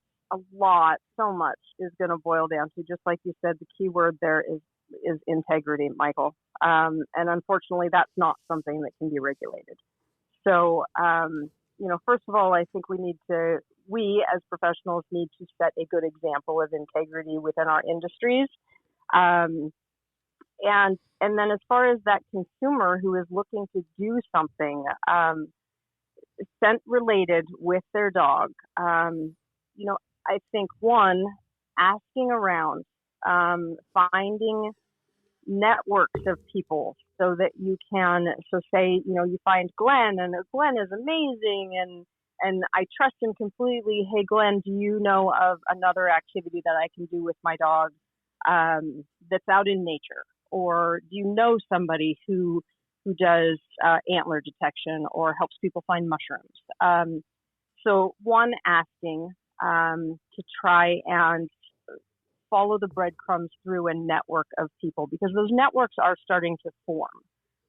so much is going to boil down to, just like you said, the key word there is integrity, Michael. And unfortunately, that's not something that can be regulated. So, first of all, I think we as professionals need to set a good example of integrity within our industries. And then as far as that consumer who is looking to do something scent related with their dog, I think asking around, finding networks of people so that you can, say, you find Glenn, and Glenn is amazing and I trust him completely. Hey, Glenn, do you know of another activity that I can do with my dog that's out in nature? Or do you know somebody who does antler detection or helps people find mushrooms? So asking to try and follow the breadcrumbs through a network of people, because those networks are starting to form.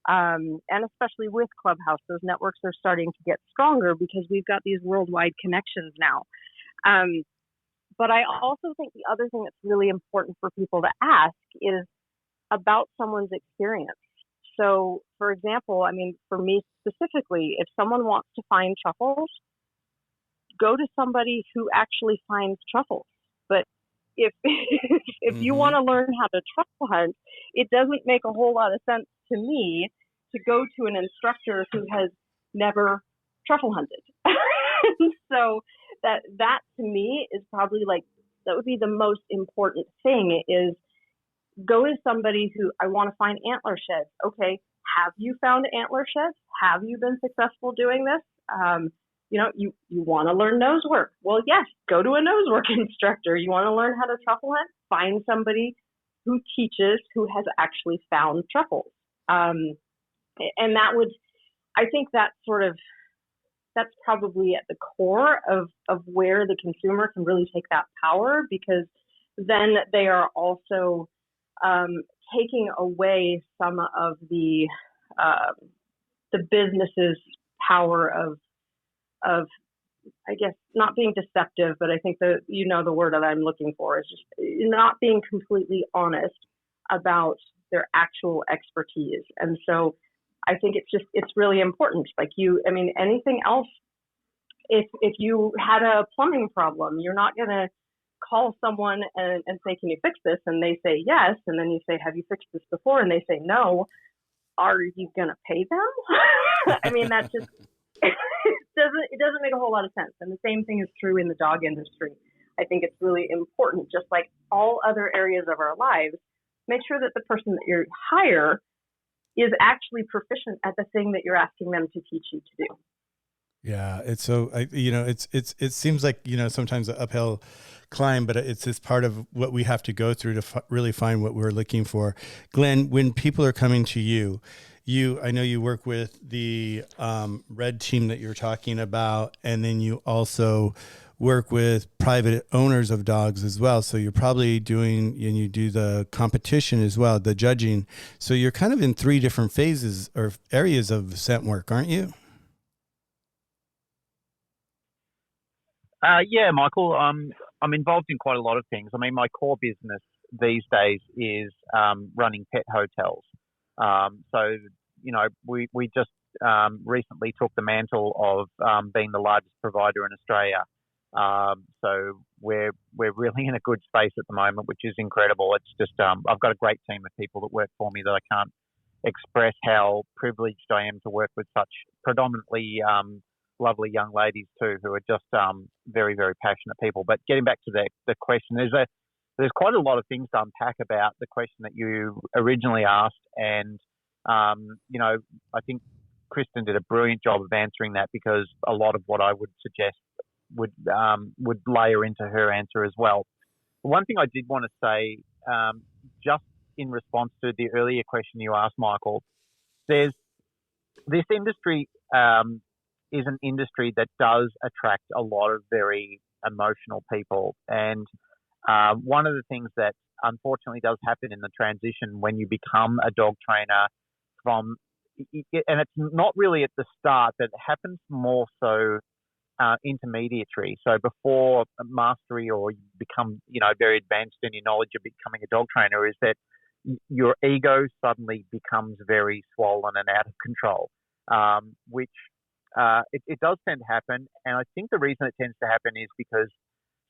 And especially with Clubhouse, those networks are starting to get stronger because we've got these worldwide connections now. But I also think the other thing that's really important for people to ask is about someone's experience. So, for example, for me specifically, if someone wants to find truffles, go to somebody who actually finds truffles. But if you want to learn how to truffle hunt, it doesn't make a whole lot of sense to me to go to an instructor who has never truffle hunted. So that to me is probably that would be the most important thing, is go to somebody who, I want to find antler sheds. Okay, have you found antler sheds? Have you been successful doing this? You want to learn nose work. Well, yes, go to a nose work instructor. You want to learn how to truffle hunt? Find somebody who teaches, who has actually found truffles. And I think that's probably at the core of where the consumer can really take that power, because then they are also taking away some of the business's power of, I guess, not being deceptive, but I think the word that I'm looking for is just not being completely honest about their actual expertise. And so I think it's really important. Like anything else, if you had a plumbing problem, you're not going to call someone and say, can you fix this? And they say yes. And then you say, have you fixed this before? And they say no. Are you going to pay them? That's just, it doesn't make a whole lot of sense. And the same thing is true in the dog industry. I think it's really important, just like all other areas of our lives, make sure that the person that you hire is actually proficient at the thing that you're asking them to teach you to do. Yeah, it's so it seems like sometimes an uphill climb, but it's just part of what we have to go through to really find what we're looking for. Glenn, when people are coming to you, I know you work with the Red Team that you're talking about, and then you also work with private owners of dogs as well. So you're probably and you do the competition as well, the judging. So you're kind of in 3 different phases or areas of scent work, aren't you? Yeah, Michael, I'm involved in quite a lot of things. My core business these days is running pet hotels. We just recently took the mantle of being the largest provider in Australia. So we're really in a good space at the moment, which is incredible. It's just I've got a great team of people that work for me that I can't express how privileged I am to work with such predominantly lovely young ladies too, who are just very, very passionate people. But getting back to the question, there's quite a lot of things to unpack about the question that you originally asked, and I think Kristen did a brilliant job of answering that, because a lot of what I would suggest would layer into her answer as well. One thing I did want to say, just in response to the earlier question you asked, Michael, this industry is an industry that does attract a lot of very emotional people. And one of the things that unfortunately does happen in the transition when you become a dog trainer and it's not really at the start, but it happens more so intermediary. So before mastery, or you become, very advanced in your knowledge of becoming a dog trainer, is that your ego suddenly becomes very swollen and out of control, which it does tend to happen. And I think the reason it tends to happen is because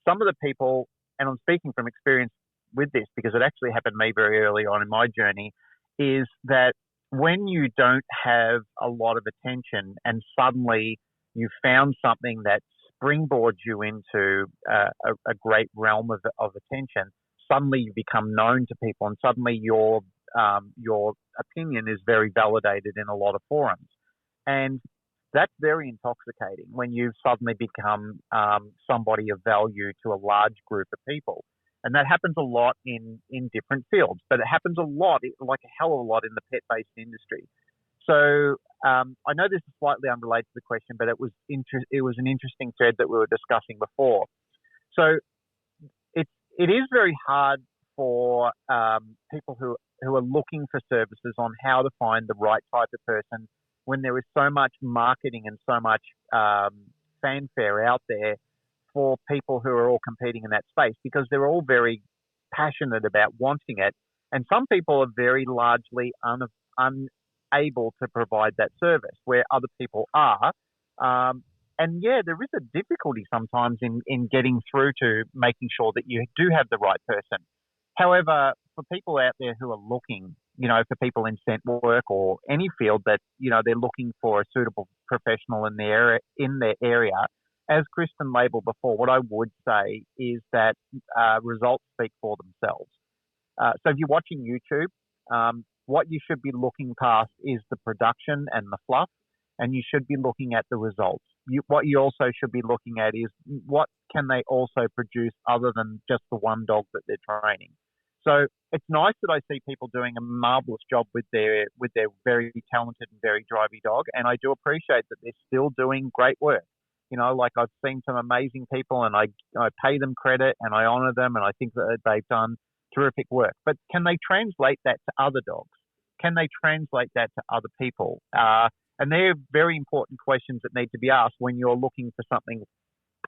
some of the people, and I'm speaking from experience with this because it actually happened to me very early on in my journey, is that when you don't have a lot of attention and suddenly you found something that springboards you into a great realm of attention, suddenly you become known to people, and suddenly your opinion is very validated in a lot of forums. And that's very intoxicating when you suddenly become somebody of value to a large group of people. And that happens a lot in different fields, but it happens a lot, like a hell of a lot, in the pet-based industry. So I know this is slightly unrelated to the question, but it was an interesting thread that we were discussing before. So it is very hard for people who are looking for services on how to find the right type of person when there is so much marketing and so much fanfare out there for people who are all competing in that space, because they're all very passionate about wanting it. And some people are very largely unable to provide that service where other people are. And yeah, there is a difficulty sometimes in getting through to making sure that you do have the right person. However, for people out there who are looking, for people in scent work or any field that, they're looking for a suitable professional in their area, as Kristen labelled before, what I would say is that results speak for themselves. So if you're watching YouTube, what you should be looking past is the production and the fluff, and you should be looking at the results. What you also should be looking at is what can they also produce other than just the one dog that they're training. So it's nice that I see people doing a marvelous job with their very talented and very drivey dog, and I do appreciate that they're still doing great work. Like I've seen some amazing people, and I pay them credit and I honour them, and I think that they've done terrific work. But can they translate that to other dogs? Can they translate that to other people? And they're very important questions that need to be asked when you're looking for something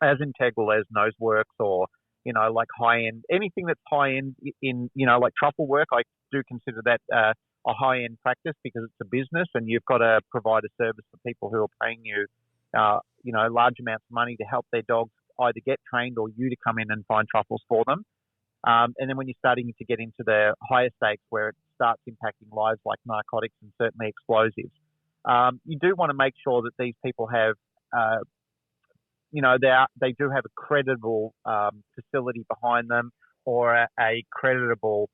as integral as Noes works or like high end, anything that's high end in, like truffle work. I do consider that a high end practice because it's a business and you've got to provide a service for people who are paying you, large amounts of money to help their dogs either get trained or you to come in and find truffles for them. And then when you're starting to get into the higher stakes where it starts impacting lives like narcotics and certainly explosives, you do want to make sure that these people have, they do have a creditable facility behind them or a creditable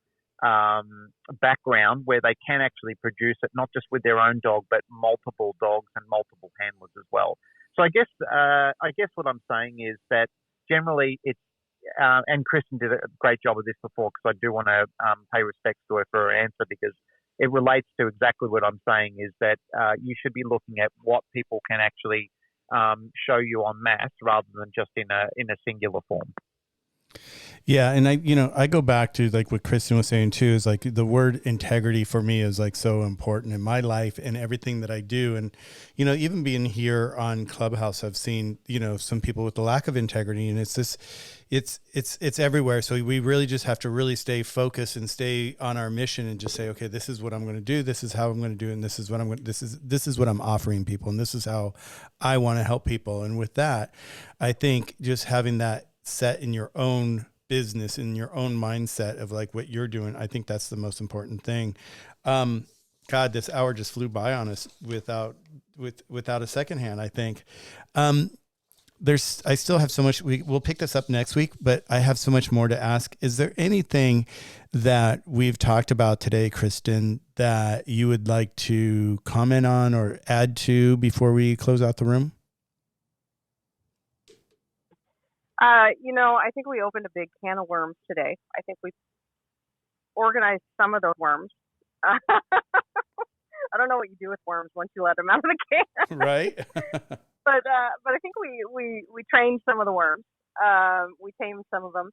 background where they can actually produce it, not just with their own dog, but multiple dogs and multiple handlers as well. So I guess what I'm saying is that generally it's, and Kristen did a great job of this before because I do want to pay respects to her for her answer because it relates to exactly what I'm saying is that you should be looking at what people can actually show you en masse rather than just in a singular form. Yeah. And I go back to like what Kristen was saying too, is like the word integrity for me is like so important in my life and everything that I do. And, even being here on Clubhouse, I've seen, some people with the lack of integrity, and it's everywhere. So we really just have to really stay focused and stay on our mission and just say, okay, this is what I'm going to do. This is how I'm going to do it. And this is what this is what I'm offering people. And this is how I want to help people. And with that, I think just having that set in your own business, in your own mindset of like what you're doing, I think that's the most important thing. God, this hour just flew by on us without a second hand, I think. I still have so much, we'll pick this up next week, but I have so much more to ask. Is there anything that we've talked about today, Kristen, that you would like to comment on or add to before we close out the room? I think we opened a big can of worms today. I think we organized some of those worms. I don't know what you do with worms once you let them out of the can. Right. But I think we trained some of the worms. We tamed some of them.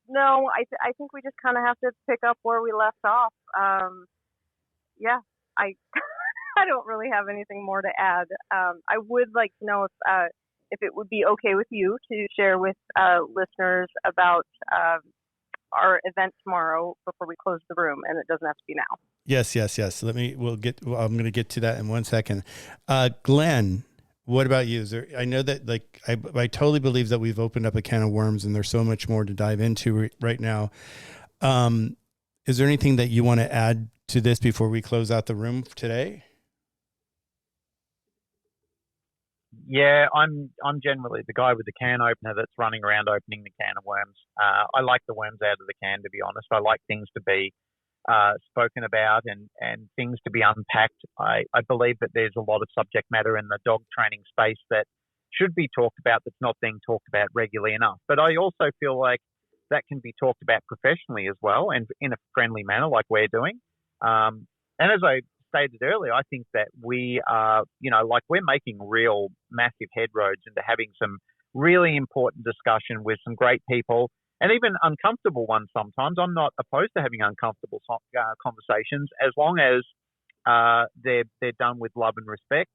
No, I think we just kind of have to pick up where we left off. I don't really have anything more to add. I would like to know if it would be okay with you to share with listeners about our event tomorrow before we close the room, and it doesn't have to be now. Yes. I'm going to get to that in 1 second. Glenn, what about you? I know that I totally believe that we've opened up a can of worms and there's so much more to dive into right now. Is there anything that you want to add to this before we close out the room today? Yeah, I'm generally the guy with the can opener that's running around opening the can of worms. I like the worms out of the can, to be honest. I like things to be spoken about and things to be unpacked. I believe that there's a lot of subject matter in the dog training space that should be talked about that's not being talked about regularly enough. But I also feel like that can be talked about professionally as well and in a friendly manner like we're doing. And as I stated earlier, I think that we are, we're making real massive headroads into having some really important discussion with some great people and even uncomfortable ones sometimes. I'm not opposed to having uncomfortable conversations as long as they're done with love and respect,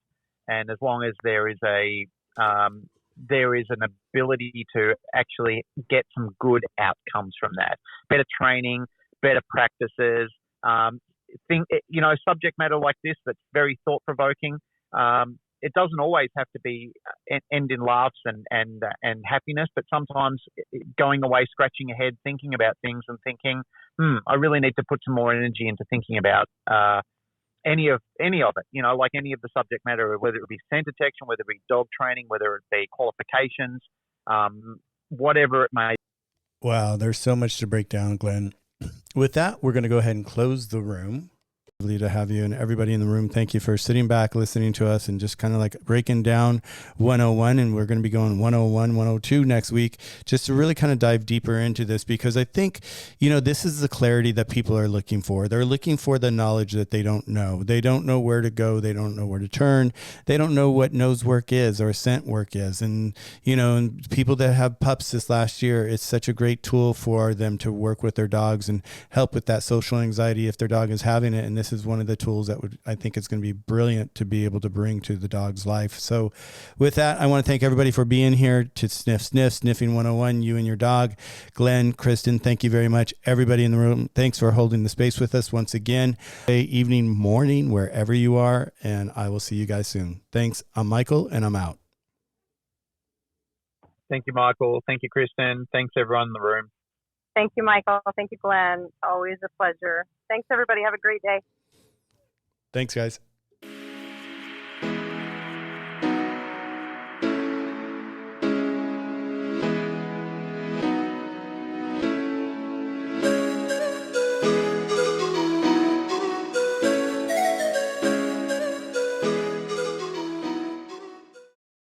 and as long as there is an ability to actually get some good outcomes from that. Better training, better practices, subject matter like this that's very thought-provoking. It doesn't always have to be end in laughs and happiness, but sometimes going away, scratching your head, thinking about things and thinking, I really need to put some more energy into thinking about any of it, like any of the subject matter, whether it be scent detection, whether it be dog training, whether it be qualifications, whatever it may be. Wow, there's so much to break down, Glenn. With that, we're going to go ahead and close the room. Lovely to have you and everybody in the room. Thank you for sitting back, listening to us, and just kind of like breaking down 101. And we're going to be going 101, 102 next week, just to really kind of dive deeper into this, because I think, this is the clarity that people are looking for. They're looking for the knowledge that they don't know. They don't know where to go. They don't know where to turn. They don't know what nose work is or scent work is. And, and people that have pups this last year, it's such a great tool for them to work with their dogs and help with that social anxiety if their dog is having it. And this this is one of the tools that I think is going to be brilliant to be able to bring to the dog's life. So with that, I want to thank everybody for being here to Sniffing 101, you and your dog. Glenn, Kristen, thank you very much. Everybody in the room, thanks for holding the space with us once again. Evening, morning, wherever you are, and I will see you guys soon. Thanks. I'm Michael, and I'm out. Thank you, Michael. Thank you, Kristen. Thanks, everyone in the room. Thank you, Michael. Thank you, Glenn. Always a pleasure. Thanks, everybody. Have a great day. Thanks, guys.